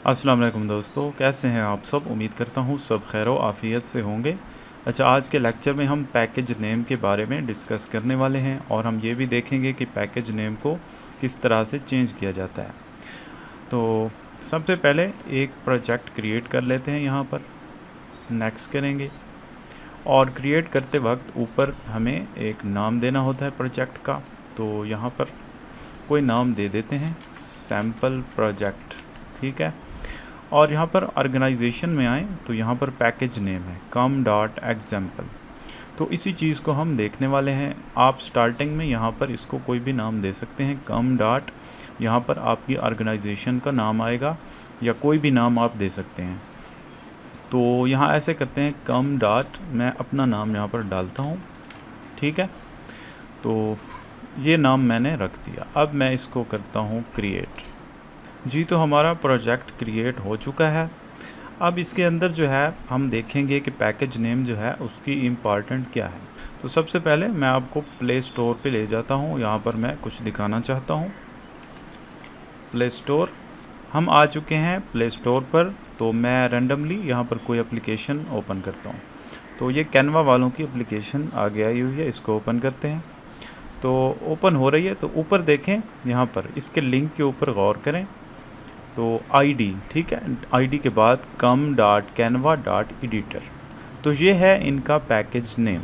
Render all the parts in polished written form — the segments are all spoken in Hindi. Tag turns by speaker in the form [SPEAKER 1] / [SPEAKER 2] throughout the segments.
[SPEAKER 1] अस्सलाम वालेकुम दोस्तों, कैसे हैं आप सब? उम्मीद करता हूँ सब खैर व आफ़ियत से होंगे। अच्छा, आज के लेक्चर में हम पैकेज नेम के बारे में डिस्कस करने वाले हैं और हम ये भी देखेंगे कि पैकेज नेम को किस तरह से चेंज किया जाता है। तो सबसे पहले एक प्रोजेक्ट क्रिएट कर लेते हैं यहाँ पर, नेक्स्ट करेंगे और क्रिएट करते वक्त ऊपर हमें एक नाम देना होता है प्रोजेक्ट का। तो यहाँ पर कोई नाम दे देते हैं, सैम्पल प्रोजेक्ट, ठीक है। और यहाँ पर ऑर्गेनाइजेशन में आएँ तो यहाँ पर पैकेज नेम है कम डॉट एग्जाम्पल। तो इसी चीज़ को हम देखने वाले हैं। आप स्टार्टिंग में यहाँ पर इसको कोई भी नाम दे सकते हैं, कम डॉट, यहाँ पर आपकी ऑर्गेनाइजेशन का नाम आएगा या कोई भी नाम आप दे सकते हैं। तो यहाँ ऐसे करते हैं, कम डॉट, मैं अपना नाम यहाँ पर डालता हूँ, ठीक है। तो ये नाम मैंने रख दिया। अब मैं इसको करता हूँ क्रिएट। जी, तो हमारा प्रोजेक्ट क्रिएट हो चुका है। अब इसके अंदर जो है हम देखेंगे कि पैकेज नेम जो है उसकी इम्पॉर्टेंट क्या है। तो सबसे पहले मैं आपको प्ले स्टोर पे ले जाता हूँ। यहाँ पर मैं कुछ दिखाना चाहता हूँ। प्ले स्टोर, हम आ चुके हैं प्ले स्टोर पर। तो मैं रैंडमली यहाँ पर कोई एप्लीकेशन ओपन करता हूँ। तो ये कैनवा वालों की एप्लीकेशन आगे आई हुई है, इसको ओपन करते हैं। तो ओपन हो रही है। तो ऊपर देखें, यहाँ पर इसके लिंक के ऊपर गौर करें। तो आईडी, ठीक है, आईडी के बाद कम डॉट कैनवा डॉट एडिटर। तो ये है इनका पैकेज नेम।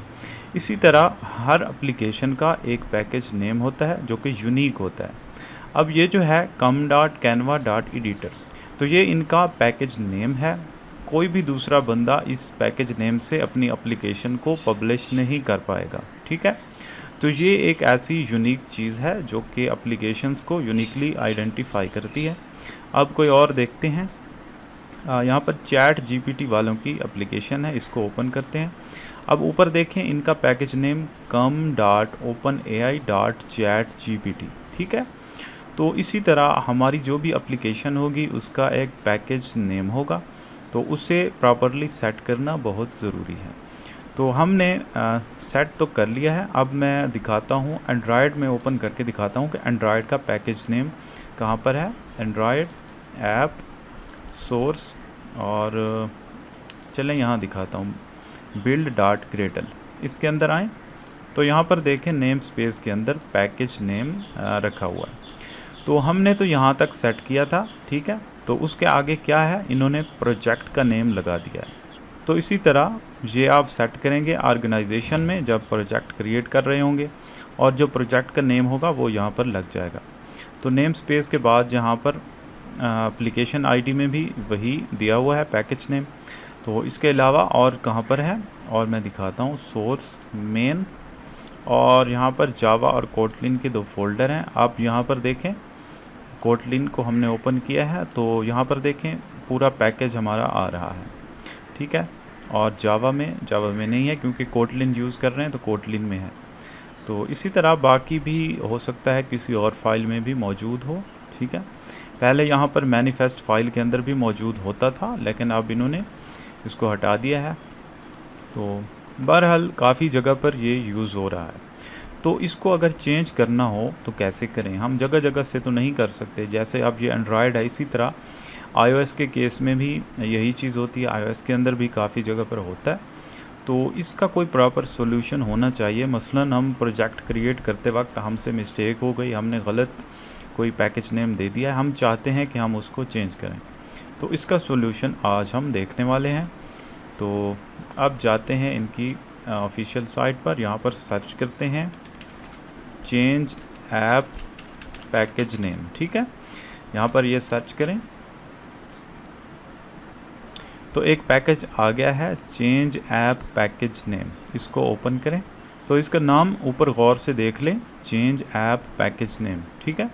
[SPEAKER 1] इसी तरह हर एप्लीकेशन का एक पैकेज नेम होता है जो कि यूनिक होता है। अब ये जो है कम डॉट कैनवा डॉट एडिटर, तो ये इनका पैकेज नेम है। कोई भी दूसरा बंदा इस पैकेज नेम से अपनी एप्लीकेशन को पब्लिश नहीं कर पाएगा, ठीक है। तो ये एक ऐसी यूनिक चीज़ है जो कि एप्लीकेशंस को यूनिकली आइडेंटिफाई करती है। अब कोई और देखते हैं। यहाँ पर चैट जीपीटी वालों की एप्लीकेशन है, इसको ओपन करते हैं। अब ऊपर देखें, इनका package name come dot open AI dot chat GPT, ठीक है। तो इसी तरह हमारी जो भी एप्लीकेशन होगी उसका एक पैकेज नेम होगा, तो उसे प्रॉपरली सेट करना बहुत ज़रूरी है। तो हमने सेट तो कर लिया है। अब मैं दिखाता हूँ, एंड्रॉयड में ओपन करके दिखाता हूँ कि एंड्रॉयड का पैकेज नेम कहाँ पर है। एंड्रॉयड ऐप सोर्स, और चलें यहाँ दिखाता हूँ, बिल्ड डॉट ग्रेडल, इसके अंदर आएँ तो यहाँ पर देखें नेम स्पेस के अंदर पैकेज नेम रखा हुआ है। तो हमने तो यहाँ तक सेट किया था, ठीक है। तो उसके आगे क्या है, इन्होंने प्रोजेक्ट का नेम लगा दिया है। तो इसी तरह ये आप सेट करेंगे ऑर्गेनाइजेशन में जब प्रोजेक्ट क्रिएट कर रहे होंगे, और जो प्रोजेक्ट का नेम होगा वो यहाँ पर लग जाएगा। तो नेम स्पेस के बाद यहाँ पर एप्लीकेशन आईडी में भी वही दिया हुआ है पैकेज नेम। तो इसके अलावा और कहाँ पर है, और मैं दिखाता हूँ, सोर्स, मेन, और यहाँ पर जावा और कोटलिन के दो फोल्डर हैं। आप यहाँ पर देखें, कोटलिन को हमने ओपन किया है तो यहाँ पर देखें पूरा पैकेज हमारा आ रहा है, ठीक है। और जावा में नहीं है क्योंकि कोटलिन यूज़ कर रहे हैं, तो कोटलिन में है। तो इसी तरह बाकी भी हो सकता है किसी और फाइल में भी मौजूद हो, ठीक है। पहले यहाँ पर मैनिफेस्ट फाइल के अंदर भी मौजूद होता था, लेकिन अब इन्होंने इसको हटा दिया है। तो बहरहाल काफ़ी जगह पर ये यूज़ हो रहा है। तो इसको अगर चेंज करना हो तो कैसे करें, हम जगह जगह से तो नहीं कर सकते। जैसे अब ये एंड्रॉयड है, इसी तरह iOS के केस में भी यही चीज़ होती है। iOS के अंदर भी काफ़ी जगह पर होता है। तो इसका कोई प्रॉपर सॉल्यूशन होना चाहिए। मसलन हम प्रोजेक्ट क्रिएट करते वक्त हमसे मिस्टेक हो गई, हमने गलत कोई पैकेज नेम दे दिया है, हम चाहते हैं कि हम उसको चेंज करें। तो इसका सॉल्यूशन आज हम देखने वाले हैं। तो अब जाते हैं इनकी ऑफिशियल साइट पर, यहाँ पर सर्च करते हैं चेंज ऐप पैकेज नेम, ठीक है। यहाँ पर ये सर्च करें तो एक पैकेज आ गया है, चेंज ऐप पैकेज नेम। इसको ओपन करें तो इसका नाम ऊपर गौर से देख लें, चेंज ऐप पैकेज नेम, ठीक है।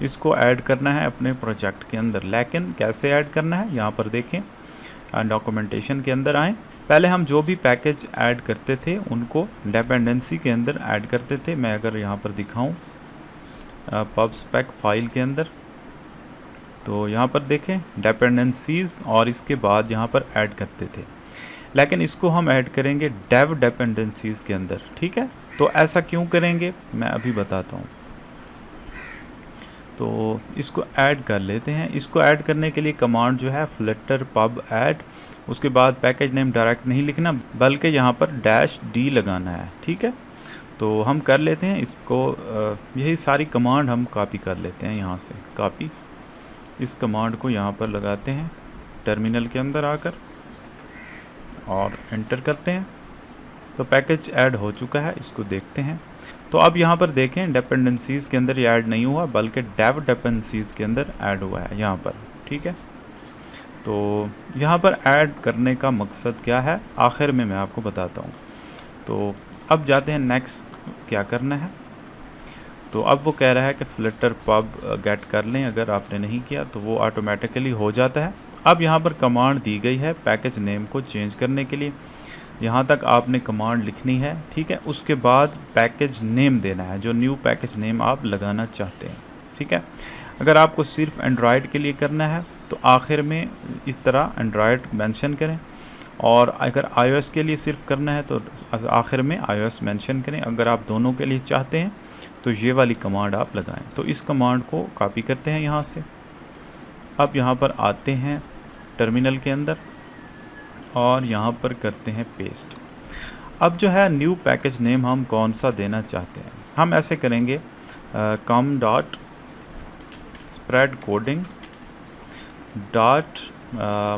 [SPEAKER 1] इसको ऐड करना है अपने प्रोजेक्ट के अंदर। लेकिन कैसे ऐड करना है, यहाँ पर देखें, डॉक्यूमेंटेशन के अंदर आएँ। पहले हम जो भी पैकेज ऐड करते थे उनको डिपेंडेंसी के अंदर ऐड करते थे। मैं अगर यहाँ पर दिखाऊँ पब स्पेक फाइल के अंदर, तो यहाँ पर देखें डिपेंडेंसीज़, और इसके बाद यहाँ पर ऐड करते थे। लेकिन इसको हम ऐड करेंगे डेव डिपेंडेंसीज़ के अंदर, ठीक है। तो ऐसा क्यों करेंगे मैं अभी बताता हूँ। तो इसको ऐड कर लेते हैं। इसको ऐड करने के लिए कमांड जो है flutter pub ऐड, उसके बाद पैकेज नेम डायरेक्ट नहीं लिखना बल्कि यहाँ पर -d लगाना है, ठीक है। तो हम कर लेते हैं इसको, यही सारी कमांड हम कॉपी कर लेते हैं यहाँ से, कॉपी। इस कमांड को यहाँ पर लगाते हैं टर्मिनल के अंदर आकर और एंटर करते हैं। तो पैकेज ऐड हो चुका है, इसको देखते हैं। तो अब यहाँ पर देखें डिपेंडेंसीज़ के अंदर ये ऐड नहीं हुआ बल्कि डेव डिपेंडेंसीज़ के अंदर ऐड हुआ है यहाँ पर, ठीक है। तो यहाँ पर ऐड करने का मकसद क्या है आखिर में मैं आपको बताता हूँ। तो अब जाते हैं नेक्स्ट क्या करना है। तो अब वो कह रहा है कि फ्लटर पब गेट कर लें, अगर आपने नहीं किया तो वो ऑटोमेटिकली हो जाता है। अब यहाँ पर कमांड दी गई है पैकेज नेम को चेंज करने के लिए, यहाँ तक आपने कमांड लिखनी है, ठीक है। उसके बाद पैकेज नेम देना है, जो न्यू पैकेज नेम आप लगाना चाहते हैं, ठीक है। अगर आपको सिर्फ एंड्रॉयड के लिए करना है तो आखिर में इस तरह एंड्रॉयड मेंशन करें, और अगर iOS के लिए सिर्फ करना है तो आखिर में iOS मेंशन करें। अगर आप दोनों के लिए चाहते हैं तो ये वाली कमांड आप लगाएं। तो इस कमांड को कॉपी करते हैं यहाँ से। अब यहाँ पर आते हैं टर्मिनल के अंदर और यहाँ पर करते हैं पेस्ट। अब जो है न्यू पैकेज नेम हम कौन सा देना चाहते हैं, हम ऐसे करेंगे com dot spread coding dot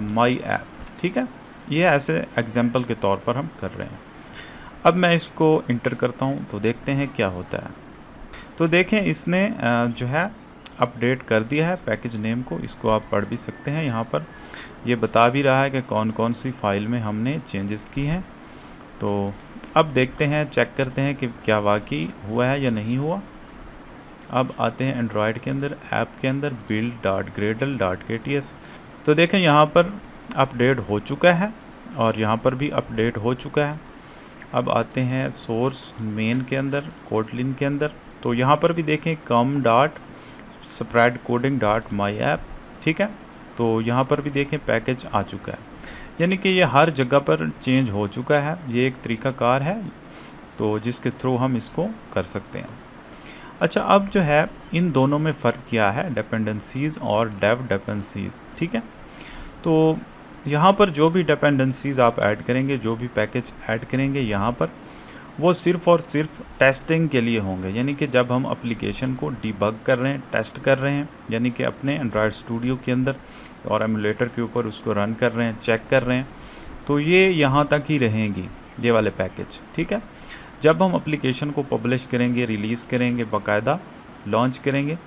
[SPEAKER 1] my app, ठीक है। ये ऐसे एग्जाम्पल के तौर पर हम कर रहे हैं। अब मैं इसको इंटर करता हूँ तो देखते हैं क्या होता है। तो देखें इसने जो है अपडेट कर दिया है पैकेज नेम को। इसको आप पढ़ भी सकते हैं, यहाँ पर ये बता भी रहा है कि कौन कौन सी फाइल में हमने चेंजेस की हैं। तो अब देखते हैं, चेक करते हैं कि क्या वाकई हुआ है या नहीं हुआ। अब आते हैं एंड्रॉयड के अंदर, ऐप के अंदर build.gradle.kts। तो देखें यहाँ पर अपडेट हो चुका है और यहाँ पर भी अपडेट हो चुका है। अब आते हैं सोर्स मेन के अंदर, कोटलिन के अंदर। तो यहाँ पर भी देखें com dot spread coding dot my app, ठीक है। तो यहाँ पर भी देखें पैकेज आ चुका है, यानी कि ये हर जगह पर चेंज हो चुका है। ये एक तरीक़ाकार है तो जिसके थ्रू हम इसको कर सकते हैं। अच्छा, अब जो है इन दोनों में फ़र्क क्या है, डिपेंडेंसीज़ और डेव डिपेंडेंसीज़, ठीक है। तो यहाँ पर जो भी डिपेंडेंसीज़ आप ऐड करेंगे, जो भी पैकेज ऐड करेंगे यहाँ पर, वो सिर्फ़ और सिर्फ टेस्टिंग के लिए होंगे। यानी कि जब हम एप्लीकेशन को डिबग कर रहे हैं, टेस्ट कर रहे हैं, यानी कि अपने एंड्रॉयड स्टूडियो के अंदर और एमुलेटर के ऊपर उसको रन कर रहे हैं, चेक कर रहे हैं, तो ये यहाँ तक ही रहेंगी ये वाले पैकेज, ठीक है। जब हम एप्लीकेशन को पब्लिश करेंगे, रिलीज़ करेंगे, बाकायदा लॉन्च करेंगे,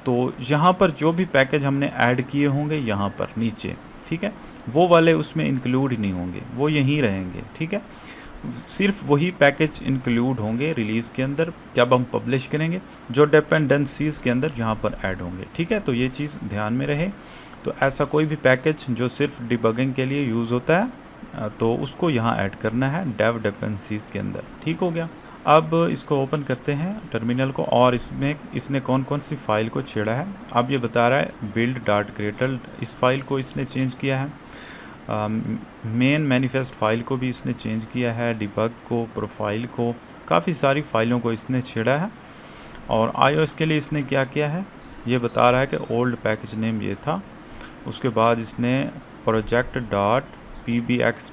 [SPEAKER 1] तो यहाँ पर जो भी पैकेज हमने ऐड किए होंगे यहाँ पर नीचे, ठीक है, वो वाले उसमें इंक्लूड ही नहीं होंगे, वो यहीं रहेंगे, ठीक है। सिर्फ वही पैकेज इंक्लूड होंगे रिलीज़ के अंदर जब हम पब्लिश करेंगे, जो डिपेंडेंसीज़ के अंदर यहाँ पर ऐड होंगे, ठीक है। तो ये चीज़ ध्यान में रहे। तो ऐसा कोई भी पैकेज जो सिर्फ डिबगिंग के लिए यूज़ होता है तो उसको यहाँ ऐड करना है डेव डिपेंडेंसीज़ के अंदर, ठीक हो गया। अब इसको ओपन करते हैं टर्मिनल को, और इसने कौन कौन सी फ़ाइल को छेड़ा है। अब ये बता रहा है build.gradle, इस फाइल को इसने चेंज किया है, मेन मैनिफेस्ट फाइल को भी इसने चेंज किया है, डिबग को, प्रोफाइल को, काफ़ी सारी फ़ाइलों को इसने छेड़ा है। और iOS के लिए इसने क्या किया है, ये बता रहा है कि ओल्ड पैकेज नेम ये था। उसके बाद इसने project.pbx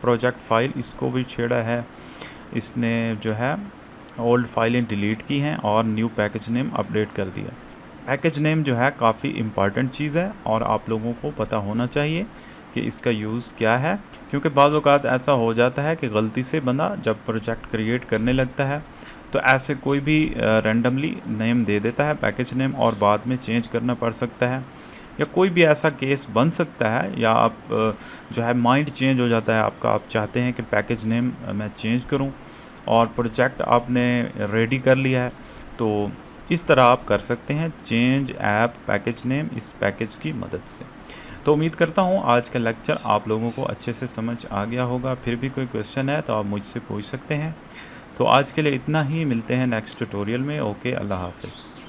[SPEAKER 1] प्रोजेक्ट फाइल, इसको भी छेड़ा है। इसने जो है ओल्ड फाइलें डिलीट की हैं और न्यू पैकेज नेम अपडेट कर दिया। पैकेज नेम जो है काफ़ी इम्पॉर्टेंट चीज़ है और आप लोगों को पता होना चाहिए कि इसका यूज़ क्या है, क्योंकि बाज़ औक़ात ऐसा हो जाता है कि गलती से बंदा जब प्रोजेक्ट क्रिएट करने लगता है तो ऐसे कोई भी रैंडमली नेम दे देता है पैकेज नेम, और बाद में चेंज करना पड़ सकता है, या कोई भी ऐसा केस बन सकता है, या आप जो है माइंड चेंज हो जाता है आपका, आप चाहते हैं कि पैकेज नेम मैं चेंज करूं और प्रोजेक्ट आपने रेडी कर लिया है, तो इस तरह आप कर सकते हैं चेंज ऐप पैकेज नेम इस पैकेज की मदद से। तो उम्मीद करता हूं आज का लेक्चर आप लोगों को अच्छे से समझ आ गया होगा। फिर भी कोई क्वेश्चन है तो आप मुझसे पूछ सकते हैं। तो आज के लिए इतना ही, मिलते हैं नेक्स्ट ट्यूटोरियल में। ओके, अल्लाह हाफ़िज़।